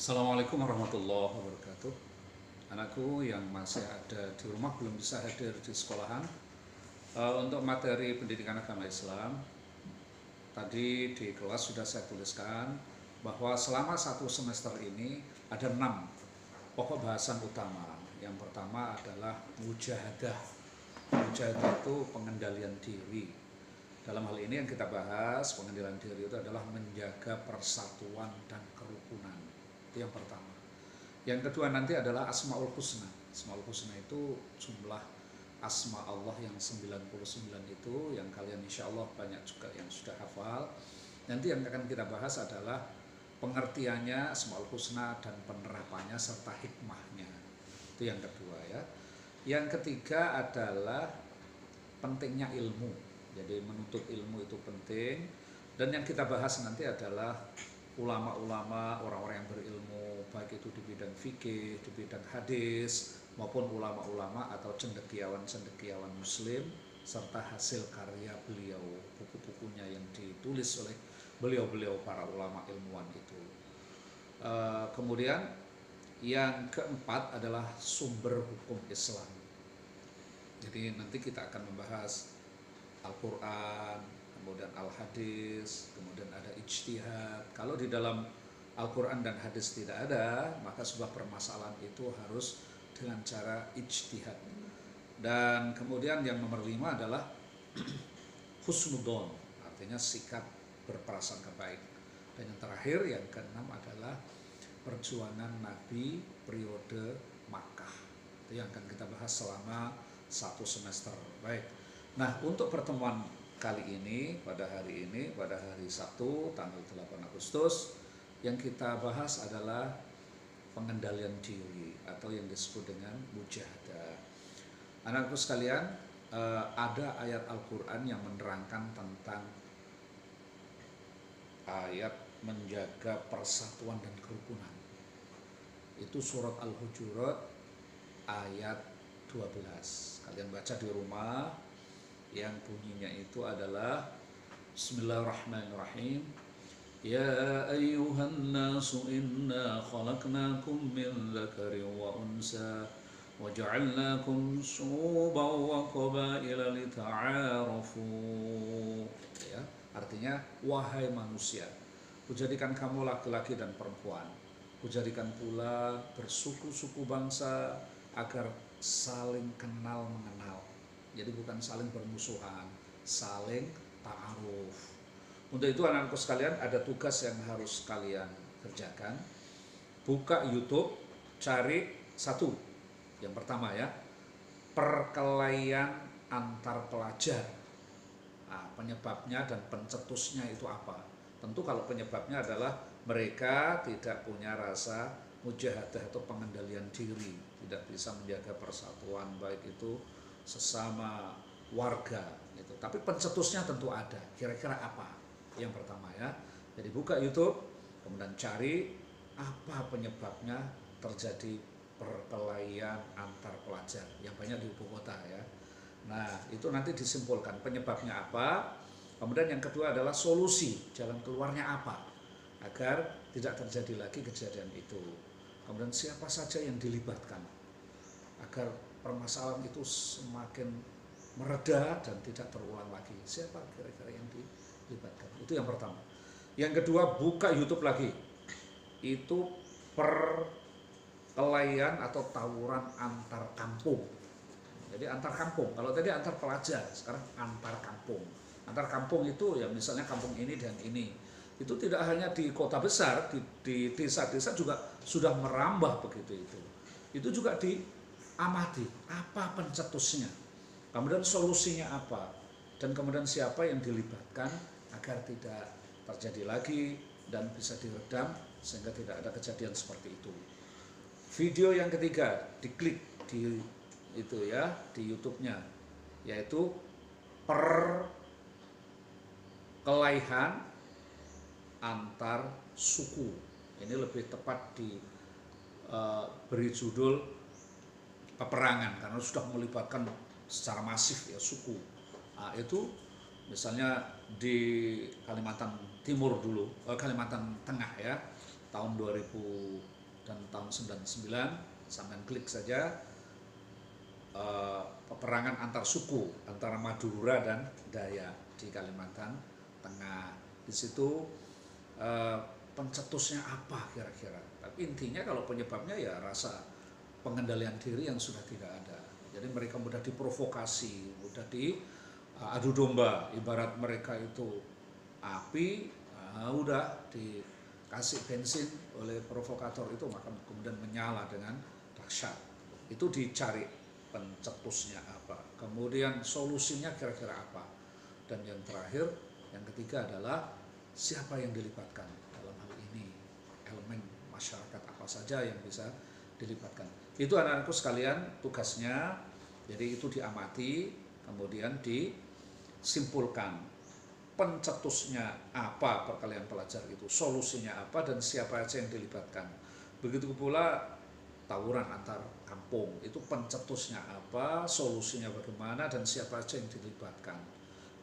Assalamualaikum warahmatullahi wabarakatuh. Anakku yang masih ada di rumah belum bisa hadir di sekolahan. Untuk materi pendidikan agama Islam, tadi di kelas sudah saya tuliskan bahwa selama satu semester ini ada 6 pokok bahasan utama. Yang pertama adalah mujahadah. Mujahadah itu pengendalian diri. Dalam hal ini yang kita bahas, pengendalian diri itu adalah menjaga persatuan dan kerukunan. Itu yang pertama. Yang kedua nanti adalah Asmaul Husna. Asmaul Husna itu jumlah asma Allah yang 99 itu, yang kalian insya Allah banyak juga yang sudah hafal. Nanti yang akan kita bahas adalah pengertiannya Asmaul Husna dan penerapannya serta hikmahnya. Itu yang kedua ya. Yang ketiga adalah pentingnya ilmu. Jadi menuntut ilmu itu penting. Dan yang kita bahas nanti adalah ulama-ulama, orang-orang yang berilmu, baik itu di bidang fikih, di bidang hadis, maupun ulama-ulama atau cendekiawan-cendekiawan muslim, serta hasil karya beliau, buku-bukunya yang ditulis oleh beliau-beliau para ulama ilmuwan itu. Kemudian yang keempat adalah sumber hukum Islam. Jadi nanti kita akan membahas Al-Quran, kemudian Al-Hadis, kemudian ada ijtihad. Kalau di dalam Al-Quran dan hadis tidak ada, maka sebuah permasalahan itu harus dengan cara ijtihad. Dan kemudian yang nomor 5 adalah husnudon, artinya sikap berprasangka baik. Dan yang terakhir, yang keenam adalah perjuangan Nabi periode Makkah. Itu yang akan kita bahas selama satu semester. Baik. Nah, untuk pertemuan kali ini, pada hari Sabtu, tanggal 8 Agustus, yang kita bahas adalah pengendalian diri atau yang disebut dengan mujahadah. Anak-anakku sekalian, ada ayat Al-Quran yang menerangkan tentang ayat menjaga persatuan dan kerukunan. Itu surat Al-Hujurat ayat 12. Kalian baca di rumah, yang bunyinya itu adalah Bismillahirrahmanirrahim. Ya ayyuhan nasu inna khalaqnakum min dzakarin wa unsa wa ja'alnakum syu'uban wa qabaila lita'arafu. Ya, artinya wahai manusia, kujadikan kamu laki-laki dan perempuan, kujadikan pula bersuku-suku bangsa agar saling kenal mengenal. Jadi bukan saling bermusuhan, saling ta'aruf. Untuk itu anak-anakku sekalian, ada tugas yang harus kalian kerjakan. Buka YouTube, cari satu. Yang pertama ya, perkelahian antar pelajar. Nah, penyebabnya dan pencetusnya itu apa? Tentu kalau penyebabnya adalah mereka tidak punya rasa mujahadah atau pengendalian diri, tidak bisa menjaga persatuan, baik itu sesama warga gitu. Tapi pencetusnya tentu ada. Kira-kira apa? Yang pertama ya. Jadi buka YouTube, kemudian cari apa penyebabnya terjadi perkelahian antar pelajar yang banyak di ibu kota ya. Nah, itu nanti disimpulkan penyebabnya apa. Kemudian yang kedua adalah solusi, jalan keluarnya apa agar tidak terjadi lagi kejadian itu. Kemudian siapa saja yang dilibatkan agar permasalahan itu semakin mereda dan tidak terulang lagi. Siapa kira-kira yang dilibatkan? Itu yang pertama. Yang kedua, buka YouTube lagi. Itu perkelahian atau tawuran antar kampung. Jadi antar kampung. Kalau tadi antar pelajar, sekarang antar kampung. Antar kampung itu ya misalnya kampung ini dan ini. Itu tidak hanya di kota besar, di desa-desa juga sudah merambah begitu itu. Itu juga amati apa pencetusnya, kemudian solusinya apa, dan kemudian siapa yang dilibatkan agar tidak terjadi lagi dan bisa diredam sehingga tidak ada kejadian seperti itu. Video yang ketiga, diklik di itu ya, di YouTube-nya, yaitu perkelahian antar suku. Ini lebih tepat diberi judul peperangan karena sudah melibatkan secara masif ya suku. Nah, itu misalnya di Kalimantan Timur dulu, Kalimantan Tengah ya, tahun 2000 dan tahun 99, sampai klik saja, peperangan antar suku antara Madura dan Dayak di Kalimantan Tengah. Di situ pencetusnya apa kira-kira? Tapi intinya kalau penyebabnya ya rasa pengendalian diri yang sudah tidak ada. Jadi mereka mudah diprovokasi, mudah diadu domba. Ibarat mereka itu api, udah dikasih bensin oleh provokator itu, maka kemudian menyala dengan dahsyat. Itu dicari pencetusnya apa, kemudian solusinya kira-kira apa, dan yang terakhir, yang ketiga adalah siapa yang dilibatkan dalam hal ini, elemen masyarakat apa saja yang bisa dilibatkan. Itu anak-anakku sekalian tugasnya. Jadi itu diamati, kemudian disimpulkan pencetusnya apa kalian pelajari itu, solusinya apa, dan siapa aja yang dilibatkan. Begitu pula tawuran antar kampung, itu pencetusnya apa, solusinya bagaimana, dan siapa aja yang dilibatkan.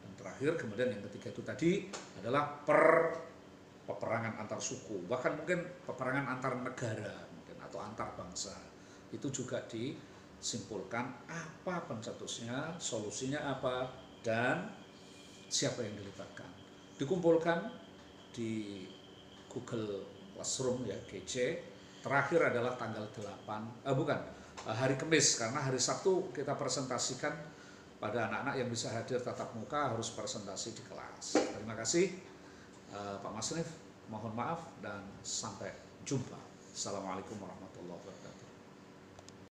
Dan terakhir, kemudian yang ketiga itu tadi adalah peperangan antar suku, bahkan mungkin peperangan antar negara mungkin, atau antar bangsa. Itu juga disimpulkan apa pencetusnya, solusinya apa, dan siapa yang dilibatkan. Dikumpulkan di Google Classroom ya, GC. Terakhir adalah tanggal 8, hari Kamis, karena hari Sabtu kita presentasikan pada anak-anak yang bisa hadir tatap muka, harus presentasi di kelas. Terima kasih Pak Masrif, mohon maaf dan sampai jumpa. Assalamualaikum warahmatullahi wabarakatuh.